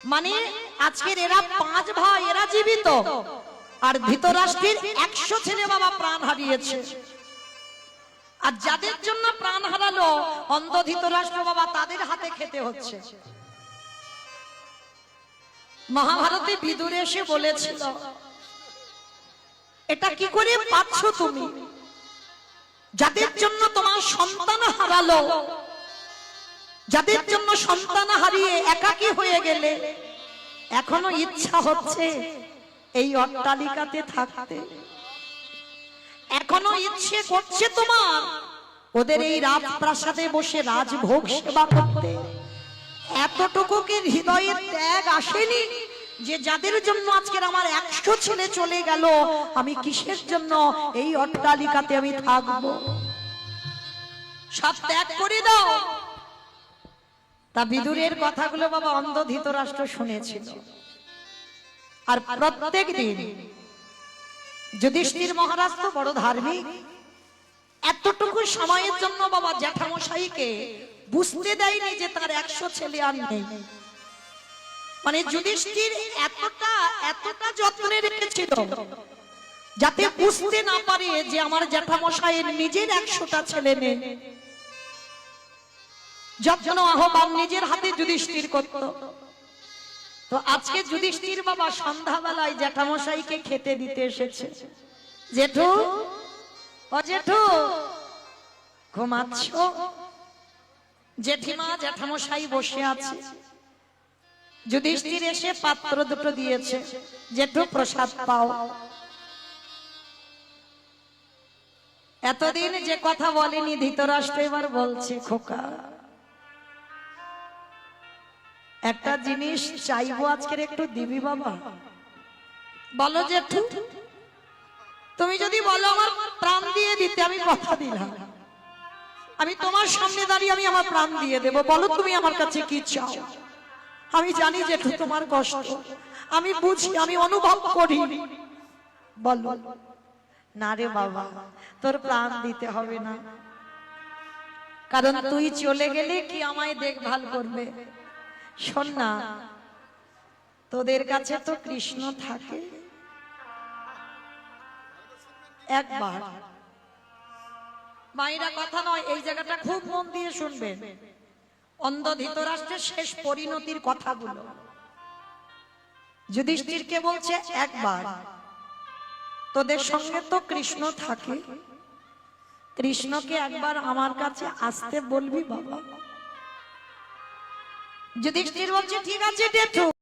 মানে আজকের এরা 5 ভাই, এরা জীবিত, আর ধৃতরাষ্ট্রের 100 ছেলে বাবা প্রাণ হারিয়েছে। আর যাদের জন্য প্রাণ হারালো অন্ধ ধৃতরাষ্ট্র বাবা, তাদের হাতে খেতে হচ্ছে। মহাভারতে বিদুর এসে বলেছিল, এটা কি করে পাচ্ছ তুমি? যাদের জন্য তোমার সন্তান হারালো, যাদের জন্য সন্তান হারিয়ে একাকী হয়ে গেলে, এখনো ইচ্ছা হচ্ছে এই অট্টালিকাতে থাকতে, এখনো ইচ্ছে করছে তোমার ওদের এই রাজপ্রাসাদে বসে রাজভোগ সেবা করতে। এতটুকু কি হৃদয়ে ত্যাগ আসেনি যে যাদের জন্য আজকের আমার 100 ছেলে চলে গেল, আমি কিসের জন্য এই অট্টালিকাতে আমি থাকবো? সব ত্যাগ করে দাও। তা বিদুরের কথাগুলো বাবা অন্ধ ধৃতরাষ্ট্র শুনেছিল। আর প্রত্যেক দিন যুধিষ্ঠির মহারাজ তো বড় ধার্মিক, এতটুকু সময়ের জন্য বাবা জ্যাঠামশাইকে বুঝতে দেয়নি যে তার 100 ছেলে আর নেই। মানে যুধিষ্ঠির এতটা যত্নে রেখেছিল যাতে বুঝতে না পারে যে আমার জ্যাঠামশাইয়ের নিজের 100টা ছেলে নেই। যত্ন আহ্বান নিজের হাতে যুধিষ্ঠির করত। তো আজকে যুধিষ্ঠির বাবা সন্ধ্যাবেলায় জ্যাঠামশাইকে খেতে দিতে এসেছে। জেঠু, ও জেঠু ঘুমাচ্ছ? জেঠিমা জ্যাঠামশাই বসে আছে। যুধিষ্ঠির এসে পাত্র দুটো দিয়েছে, জেঠু প্রসাদ পাও। এতদিন যে কথা বলেনি ধৃতরাষ্ট্র এবার বলছে, খোকা একটা জিনিস চাইবো, আজকের একটু দিবি বাবা? বলো জেঠু। তুমি যদি বলো আমার প্রাণ দিয়ে দিতে, আমি কথা দিলাম, আমি তোমার সামনে দাঁড়িয়ে আমি আমার প্রাণ দিয়ে দেব। বলো তুমি আমার কাছে কি চাও? আমি জানি জেঠু তোমার কষ্ট, আমি বুঝি, আমি অনুভব করি। বলো। না রে বাবা, তোর প্রাণ দিতে হবে না, কারণ তুই চলে গেলে কি আমায় দেখভাল করবে? শোন না, তোদের কাছে তো কৃষ্ণ থাকে। একবার মায়েরা কথা নয়, এই জায়গাটা খুব মন দিয়ে শুনবেন। অন্ধ ধৃতরাষ্ট্রের শেষ পরিণতির কথাগুলো যুধিষ্ঠিরকে বলছে, একবার তোদের সঙ্গে তো কৃষ্ণ থাকে, কৃষ্ণকে একবার আমার কাছে আসতে বলবি বাবা। যুধিষ্ঠির বলছে, ঠিক আছে জেঠু।